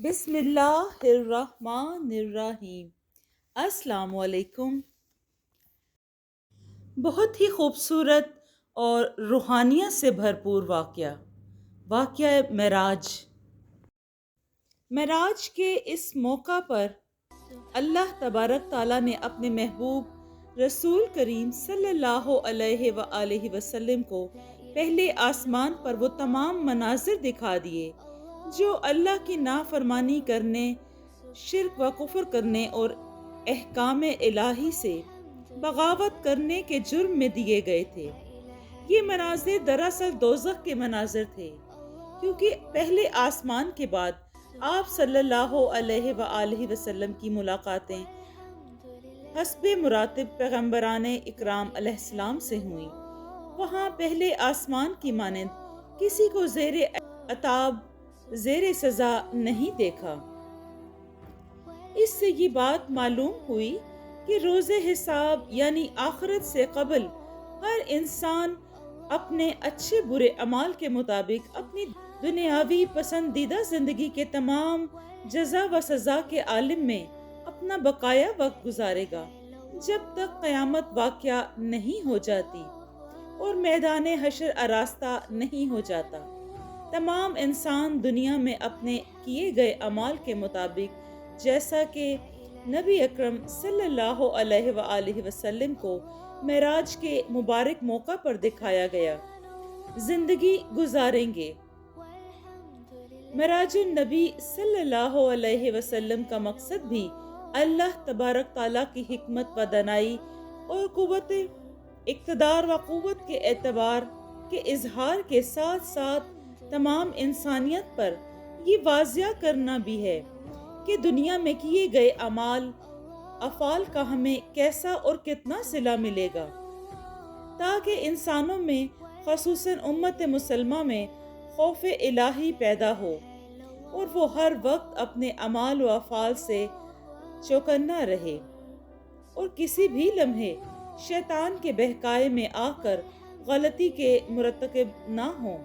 بسم اللہ الرحمن الرحیم۔ السلام علیکم۔ بہت ہی خوبصورت اور روحانیت سے بھرپور واقعہ معراج۔ معراج کے اس موقع پر اللہ تبارک تعالیٰ نے اپنے محبوب رسول کریم صلی اللہ علیہ وآلہ وسلم کو پہلے آسمان پر وہ تمام مناظر دکھا دیے جو اللہ کی نافرمانی کرنے، شرک و کفر کرنے اور احکام الہی سے بغاوت کرنے کے جرم میں دیے گئے تھے۔ یہ مناظر دراصل دوزخ کے مناظر تھے، کیونکہ پہلے آسمان کے بعد آپ صلی اللہ علیہ وآلہ وسلم کی ملاقاتیں حسب مراتب پیغمبران اکرام علیہ السلام سے ہوئیں۔ وہاں پہلے آسمان کی مانند کسی کو زیر عتاب، زیر سزا نہیں دیکھا۔ اس سے یہ بات معلوم ہوئی کہ روز حساب یعنی آخرت سے قبل ہر انسان اپنے اچھے برے اعمال کے مطابق اپنی دنیاوی پسندیدہ زندگی کے تمام جزا و سزا کے عالم میں اپنا بقایا وقت گزارے گا، جب تک قیامت واقعہ نہیں ہو جاتی اور میدان حشر آراستہ نہیں ہو جاتا۔ تمام انسان دنیا میں اپنے کیے گئے اعمال کے مطابق، جیسا کہ نبی اکرم صلی اللہ علیہ وآلہ وسلم کو معراج کے مبارک موقع پر دکھایا گیا، زندگی گزاریں گے۔ معراج النبی صلی اللہ علیہ وسلم کا مقصد بھی اللہ تبارک تعالیٰ کی حکمت و دانائی اور قوت اقتدار و قوت کے اعتبار کے اظہار کے ساتھ ساتھ تمام انسانیت پر یہ واضح کرنا بھی ہے کہ دنیا میں کیے گئے افعال کا ہمیں کیسا اور کتنا صلہ ملے گا، تاکہ انسانوں میں خصوصاً امت مسلمہ میں خوف الہی پیدا ہو اور وہ ہر وقت اپنے اعمال و افعال سے چوکنا رہے اور کسی بھی لمحے شیطان کے بہکائے میں آ کر غلطی کے مرتکب نہ ہوں،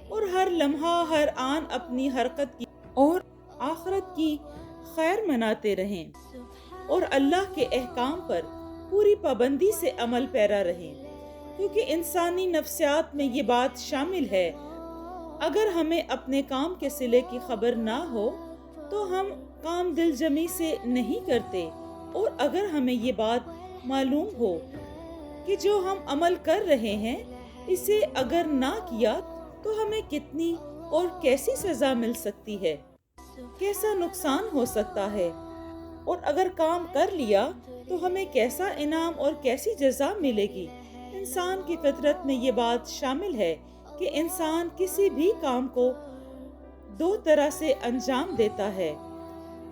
اور ہر لمحہ ہر آن اپنی حرکت کی اور آخرت کی خیر مناتے رہیں اور اللہ کے احکام پر پوری پابندی سے عمل پیرا رہیں، کیونکہ انسانی نفسیات میں یہ بات شامل ہے۔ اگر ہمیں اپنے کام کے صلے کی خبر نہ ہو تو ہم کام دل جمی سے نہیں کرتے، اور اگر ہمیں یہ بات معلوم ہو کہ جو ہم عمل کر رہے ہیں اسے اگر نہ کیا تو ہمیں کتنی اور کیسی سزا مل سکتی ہے، کیسا نقصان ہو سکتا ہے، اور اگر کام کر لیا تو ہمیں کیسا انعام اور کیسی جزا ملے گی۔ انسان کی فطرت میں یہ بات شامل ہے کہ انسان کسی بھی کام کو دو طرح سے انجام دیتا ہے،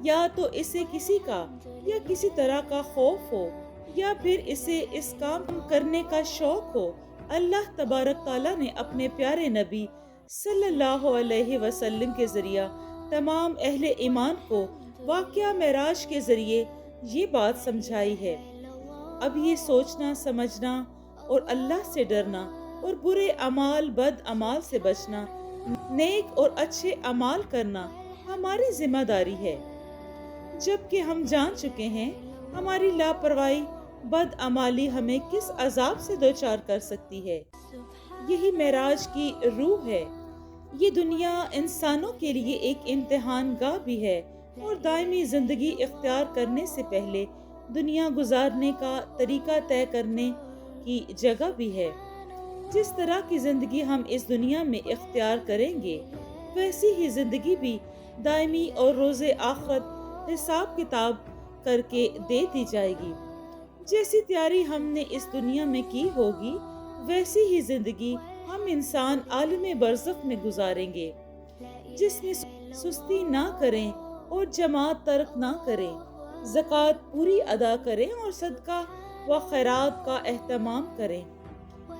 یا تو اسے کسی کا یا کسی طرح کا خوف ہو، یا پھر اسے اس کام کرنے کا شوق ہو۔ اللہ تبارک تعالیٰ نے اپنے پیارے نبی صلی اللہ علیہ وسلم کے ذریعہ تمام اہل ایمان کو واقعہ معراج کے ذریعے یہ بات سمجھائی ہے۔ اب یہ سوچنا، سمجھنا اور اللہ سے ڈرنا اور برے اعمال، بد اعمال سے بچنا، نیک اور اچھے اعمال کرنا ہماری ذمہ داری ہے، جبکہ ہم جان چکے ہیں ہماری لاپرواہی، بد عملی ہمیں کس عذاب سے دوچار کر سکتی ہے۔ یہی معراج کی روح ہے۔ یہ دنیا انسانوں کے لیے ایک امتحان گاہ بھی ہے اور دائمی زندگی اختیار کرنے سے پہلے دنیا گزارنے کا طریقہ طے کرنے کی جگہ بھی ہے۔ جس طرح کی زندگی ہم اس دنیا میں اختیار کریں گے، ویسی ہی زندگی بھی دائمی اور روز آخرت حساب کتاب کر کے دے دی جائے گی۔ جیسی تیاری ہم نے اس دنیا میں کی ہوگی، ویسی ہی زندگی ہم انسان عالم برزخ میں گزاریں گے، جس میں سستی نہ کریں اور جماعت ترک نہ کریں، زکوٰۃ پوری ادا کریں اور صدقہ و خیرات کا اہتمام کریں،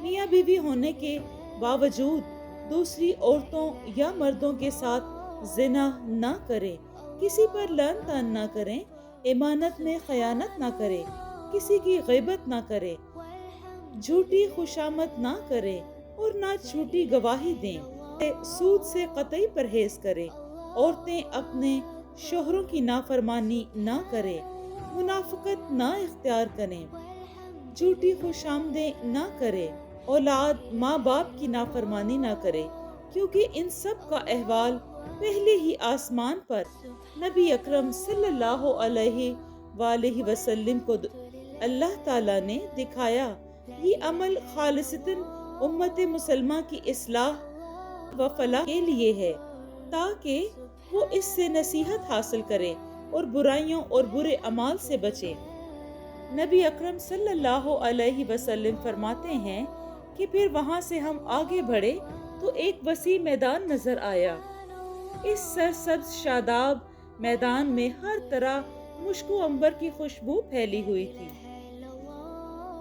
میاں بیوی ہونے کے باوجود دوسری عورتوں یا مردوں کے ساتھ زنا نہ کریں، کسی پر لعن طعن نہ کریں، امانت میں خیانت نہ کریں، کسی کی غیبت نہ کریں، جھوٹی خوشامد نہ کریں اور نہ جھوٹی گواہی دیں، سود سے قطعی پرہیز کریں، عورتیں اپنے شوہروں کی نافرمانی نہ کریں، منافقت نہ اختیار کریں، جھوٹی خوش آمدیں نہ کرے، اولاد ماں باپ کی نافرمانی نہ کرے، کیونکہ ان سب کا احوال پہلے ہی آسمان پر نبی اکرم صلی اللہ علیہ وآلہ وسلم کو اللہ تعالیٰ نے دکھایا۔ یہ عمل خالصتاً امت مسلمہ کی اصلاح و فلاح کے لیے ہے، تاکہ وہ اس سے نصیحت حاصل کرے اور برائیوں اور برے اعمال سے بچے۔ نبی اکرم صلی اللہ علیہ وسلم فرماتے ہیں کہ پھر وہاں سے ہم آگے بڑھے تو ایک وسیع میدان نظر آیا۔ اس سرسبز شاداب میدان میں ہر طرح مشک و عنبر کی خوشبو پھیلی ہوئی تھی،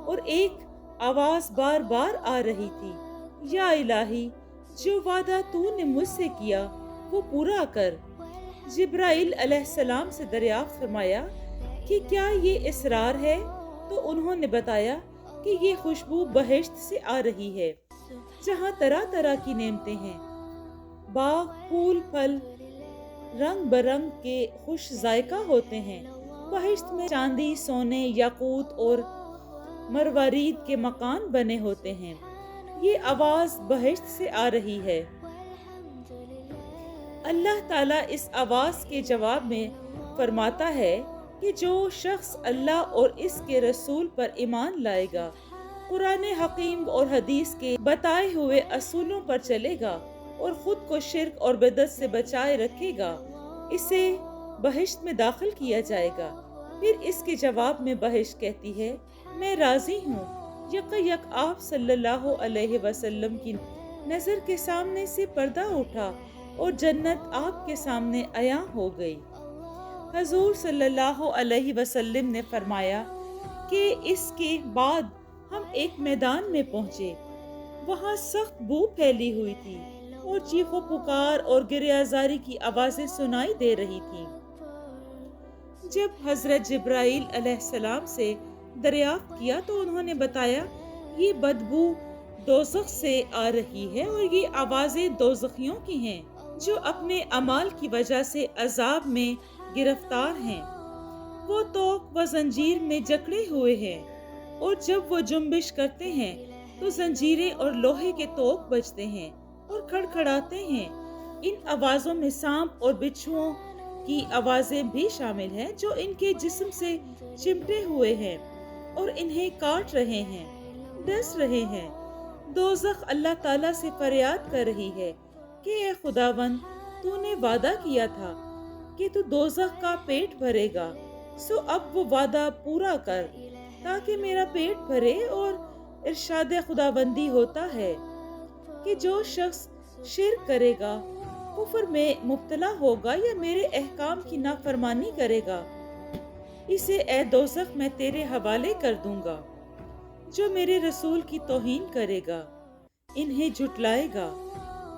اور ایک آواز بار بار آ رہی تھی، یا الہی، جو وعدہ تو نے مجھ سے کیا وہ پورا کر۔ جبرائیل علیہ السلام سے دریافت فرمایا کہ کیا یہ اسرار ہے؟ تو انہوں نے بتایا کہ یہ خوشبو بہشت سے آ رہی ہے، جہاں طرح طرح کی نعمتیں ہیں، باغ، پھول، پھل رنگ برنگ کے خوش ذائقہ ہوتے ہیں۔ بہشت میں چاندی، سونے، یاقوت اور مروارید کے مکان بنے ہوتے ہیں۔ یہ آواز بہشت سے آ رہی ہے۔ اللہ تعالیٰ اس آواز کے جواب میں فرماتا ہے کہ جو شخص اللہ اور اس کے رسول پر ایمان لائے گا، قرآن حکیم اور حدیث کے بتائے ہوئے اصولوں پر چلے گا اور خود کو شرک اور بدعت سے بچائے رکھے گا، اسے بہشت میں داخل کیا جائے گا۔ پھر اس کے جواب میں بہشت کہتی ہے، میں راضی ہوں۔ یک یک آپ صلی اللہ علیہ وسلم کی نظر کے سامنے سے پردہ اٹھا اور جنت آپ کے سامنے عیاں ہو گئی۔ حضور صلی اللہ علیہ وسلم نے فرمایا کہ اس کے بعد ہم ایک میدان میں پہنچے، وہاں سخت بو پھیلی ہوئی تھی اور چیخ و پکار اور گریہ زاری کی آوازیں سنائی دے رہی تھیں۔ جب حضرت جبرائیل علیہ السلام سے دریافت کیا تو انہوں نے بتایا، یہ بدبو دوزخ سے آ رہی ہے اور یہ آوازیں دوزخیوں کی ہیں جو اپنے اعمال کی وجہ سے عذاب میں گرفتار ہیں۔ وہ توق و زنجیر میں جکڑے ہوئے ہیں، اور جب وہ جنبش کرتے ہیں تو زنجیریں اور لوہے کے توق بجتے ہیں اور کھڑکھڑاتے ہیں۔ ان آوازوں میں سانپ اور بچھوؤں کی آوازیں بھی شامل ہیں جو ان کے جسم سے چمٹے ہوئے ہیں اور انہیں کاٹ رہے ہیں، ڈس رہے ہیں۔ دوزخ اللہ تعالیٰ سے فریاد کر رہی ہے کہ اے خداوند، تو نے وعدہ کیا تھا کہ تو دوزخ کا پیٹ بھرے گا، سو اب وہ وعدہ پورا کر تاکہ میرا پیٹ بھرے۔ اور ارشاد خداوندی ہوتا ہے کہ جو شخص شرک کرے گا، کفر میں مبتلا ہوگا یا میرے احکام کی نافرمانی کرے گا، اسے اے دوزخ میں تیرے حوالے کر دوں گا۔ جو میرے رسول کی توہین کرے گا، انہیں جھٹلائے گا،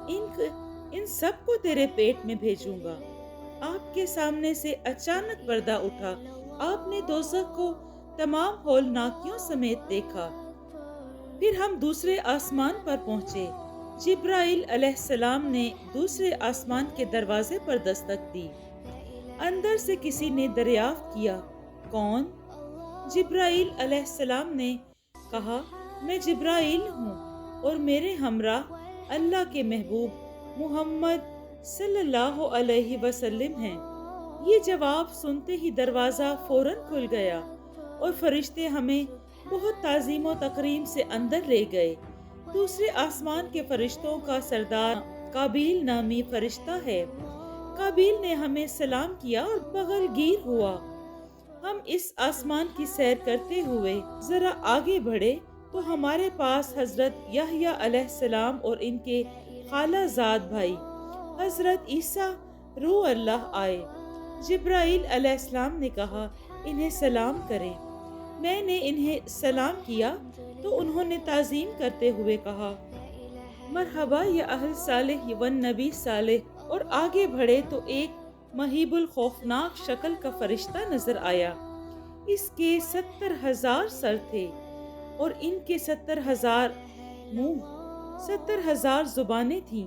ان سب کو تیرے پیٹ میں بھیجوں گا۔ آپ کے سامنے سے اچانک پردہ اٹھا، آپ نے دوزخ کو تمام ہولناکیوں سمیت دیکھا۔ پھر ہم دوسرے آسمان پر پہنچے۔ جبرائیل علیہ السلام نے دوسرے آسمان کے دروازے پر دستک دی۔ اندر سے کسی نے دریافت کیا، کون؟ جبرائیل علیہ السلام نے کہا، میں جبرائیل ہوں اور میرے ہمراہ اللہ کے محبوب محمد صلی اللہ علیہ وسلم ہیں۔ یہ جواب سنتے ہی دروازہ فوراً کھل گیا اور فرشتے ہمیں بہت تعظیم و تکریم سے اندر لے گئے۔ دوسرے آسمان کے فرشتوں کا سردار کابیل نامی فرشتہ ہے۔ کابیل نے ہمیں سلام کیا اور بغل گیر ہوا۔ ہم اس آسمان کی سیر کرتے ہوئے ذرا آگے بڑھے تو ہمارے پاس حضرت یحییٰ علیہ السلام اور ان کے خالہ زاد بھائی حضرت عیسیٰ روح اللہ آئے۔ جبرائیل علیہ السلام نے کہا، انہیں سلام کریں۔ میں نے انہیں سلام کیا تو انہوں نے تعظیم کرتے ہوئے کہا، مرحبا یا اہل صالح والنبی صالح۔ اور آگے بڑھے تو ایک مہیب الخوفناک شکل کا فرشتہ نظر آیا۔ اس کے 70,000 سر تھے اور ان کے 70,000 منہ، 70,000 زبانیں تھیں۔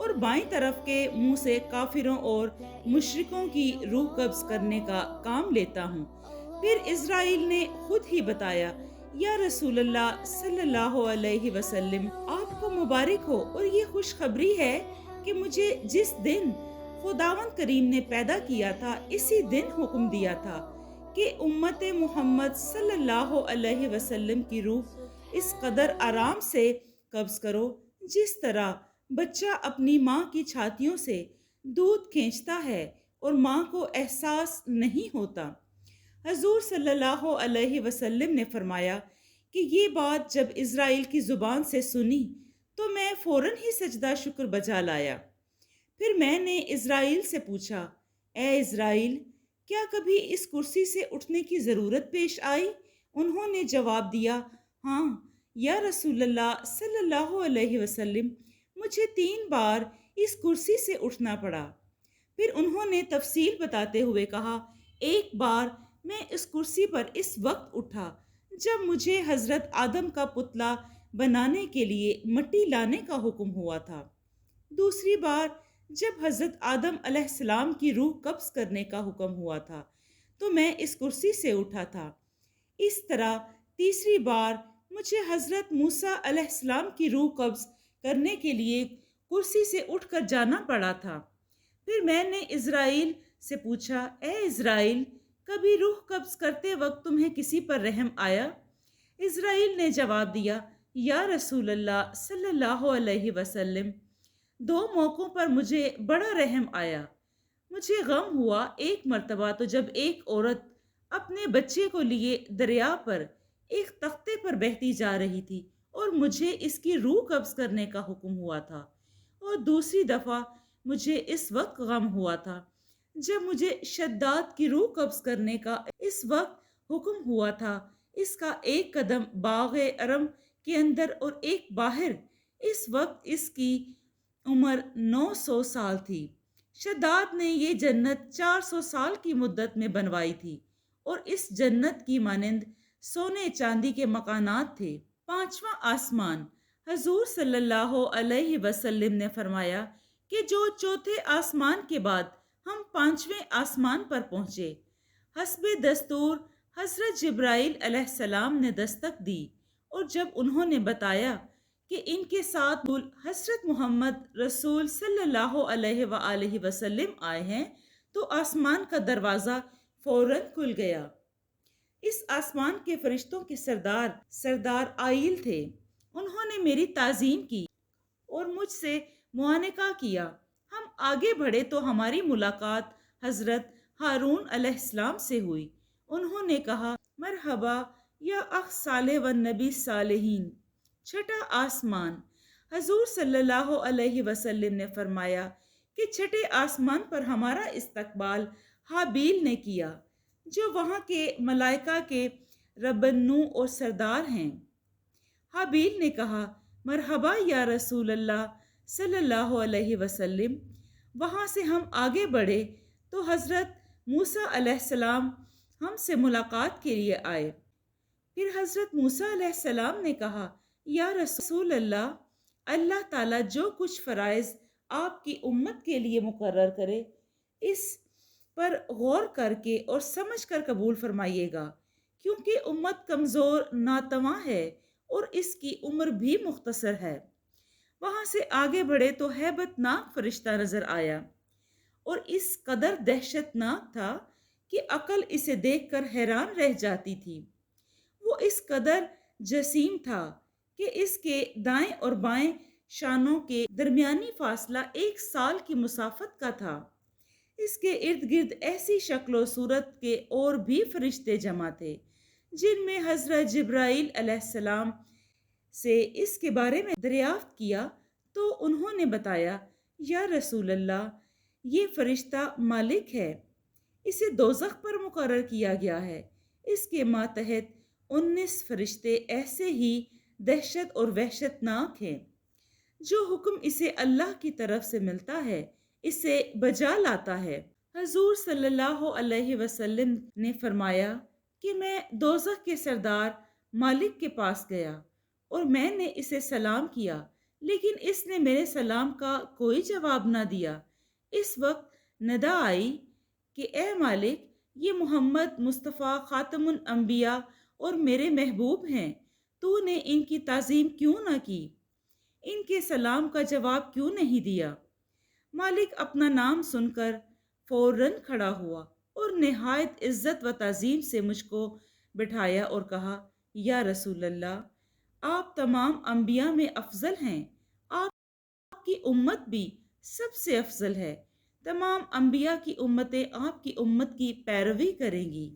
اور بائیں طرف کے منہ سے کافروں اور مشرکوں کی روح قبض کرنے کا کام لیتا ہوں۔ پھر اسرائیل نے خود ہی بتایا، یا رسول اللہ صلی اللہ علیہ وسلم، آپ کو مبارک ہو، اور یہ خوشخبری ہے کہ مجھے جس دن خداوند کریم نے پیدا کیا تھا، اسی دن حکم دیا تھا کہ امت محمد صلی اللہ علیہ وسلم کی روح اس قدر آرام سے قبض کرو جس طرح بچہ اپنی ماں کی چھاتیوں سے دودھ کھینچتا ہے اور ماں کو احساس نہیں ہوتا۔ حضور صلی اللہ علیہ وسلم نے فرمایا کہ یہ بات جب اسرائیل کی زبان سے سنی تو میں فوراً ہی سجدہ شکر بجا لایا۔ پھر میں نے اسرائیل سے پوچھا، اے اسرائیل، کیا کبھی اس کرسی سے اٹھنے کی ضرورت پیش آئی؟ انہوں نے جواب دیا، ہاں یا رسول اللہ صلی اللہ علیہ وسلم، مجھے 3 بار اس کرسی سے اٹھنا پڑا۔ پھر انہوں نے تفصیل بتاتے ہوئے کہا، ایک بار میں اس کرسی پر اس وقت اٹھا جب مجھے حضرت آدم کا پتلا بنانے کے لیے مٹی لانے کا حکم ہوا تھا۔ دوسری بار جب حضرت آدم علیہ السلام کی روح قبض کرنے کا حکم ہوا تھا تو میں اس کرسی سے اٹھا تھا۔ اس طرح تیسری بار مجھے حضرت موسیٰ علیہ السلام کی روح قبض کرنے کے لیے کرسی سے اٹھ کر جانا پڑا تھا۔ پھر میں نے اسرائیل سے پوچھا، اے اسرائیل، کبھی روح قبض کرتے وقت تمہیں کسی پر رحم آیا؟ اسرائیل نے جواب دیا، یا رسول اللہ صلی اللہ علیہ وسلم، 2 موقعوں پر مجھے بڑا رحم آیا۔ مجھے غم ہوا ایک مرتبہ تو جب ایک عورت اپنے بچے کو لیے دریا پر ایک تختے پر بہتی جا رہی تھی اور مجھے اس کی روح قبض کرنے کا حکم ہوا تھا، اور دوسری دفعہ مجھے اس وقت غم ہوا تھا جب مجھے شداد کی روح قبض کرنے کا اس وقت حکم ہوا تھا۔ اس کا ایک قدم باغ ارم کے اندر اور ایک باہر۔ اس وقت اس کی عمر 900 سال تھی۔ شداد نے یہ جنت 400 سال کی مدت میں بنوائی تھی، اور اس جنت کی مانند سونے چاندی کے مکانات تھے۔ 5واں آسمان۔ حضور صلی اللہ علیہ وسلم نے فرمایا کہ جو چوتھے آسمان کے بعد ہم 5ویں آسمان پر پہنچے، حسب دستور حضرت جبرائیل علیہ السلام نے دستک دی، اور جب انہوں نے بتایا کہ ان کے ساتھ حضرت محمد رسول صلی اللہ علیہ وآلہ وسلم آئے ہیں تو آسمان کا دروازہ فوراً کھل گیا۔ اس آسمان کے فرشتوں کے سردار آئیل تھے۔ انہوں نے میری تعظیم کی اور مجھ سے معانقہ کیا۔ ہم آگے بڑھے تو ہماری ملاقات حضرت ہارون علیہ السلام سے ہوئی۔ انہوں نے کہا، مرحبا یا اخ صالح و نبی صالحین۔ 6واں آسمان۔ حضور صلی اللہ علیہ وسلم نے فرمایا کہ 6 آسمان پر ہمارا استقبال حابیل نے کیا، جو وہاں کے ملائکہ کے ربنو اور سردار ہیں۔ حابیل نے کہا، مرحبا یا رسول اللہ صلی اللہ علیہ وسلم۔ وہاں سے ہم آگے بڑھے تو حضرت موسیٰ علیہ السلام ہم سے ملاقات کے لیے آئے۔ پھر حضرت موسیٰ علیہ السلام نے کہا، یا رسول اللہ، اللہ تعالیٰ جو کچھ فرائض آپ کی امت کے لیے مقرر کرے، اس پر غور کر کے اور سمجھ کر قبول فرمائیے گا، کیونکہ امت کمزور ناتواں ہے اور اس کی عمر بھی مختصر ہے۔ وہاں سے آگے بڑھے تو ہیبت ناک فرشتہ نظر آیا، اور اس قدر دہشت ناک تھا کہ عقل اسے دیکھ کر حیران رہ جاتی تھی۔ وہ اس قدر جسیم تھا کہ اس کے دائیں اور بائیں شانوں کے درمیانی فاصلہ 1 سال کی مسافت کا تھا۔ اس کے ارد گرد ایسی شکل و صورت کے اور بھی فرشتے جمع تھے، جن میں حضرت جبرائیل علیہ السلام سے اس کے بارے میں دریافت کیا تو انہوں نے بتایا، یا رسول اللہ، یہ فرشتہ مالک ہے، اسے دوزخ پر مقرر کیا گیا ہے۔ اس کے ماتحت 19 فرشتے ایسے ہی دہشت اور وحشت ناک ہیں۔ جو حکم اسے اللہ کی طرف سے ملتا ہے اسے بجا لاتا ہے۔ حضور صلی اللہ علیہ وسلم نے فرمایا کہ میں دوزخ کے سردار مالک کے پاس گیا اور میں نے اسے سلام کیا لیکن اس نے میرے سلام کا کوئی جواب نہ دیا۔ اس وقت ندا آئی کہ اے مالک، یہ محمد مصطفیٰ خاتم الانبیاء اور میرے محبوب ہیں، تو نے ان کی تعظیم کیوں نہ کی؟ ان کے سلام کا جواب کیوں نہیں دیا؟ مالک اپنا نام سن کر فوراً کھڑا ہوا اور نہایت عزت و تعظیم سے مجھ کو بٹھایا اور کہا، یا رسول اللہ، آپ تمام انبیاء میں افضل ہیں، آپ کی امت بھی سب سے افضل ہے، تمام انبیاء کی امتیں آپ کی امت کی پیروی کریں گی۔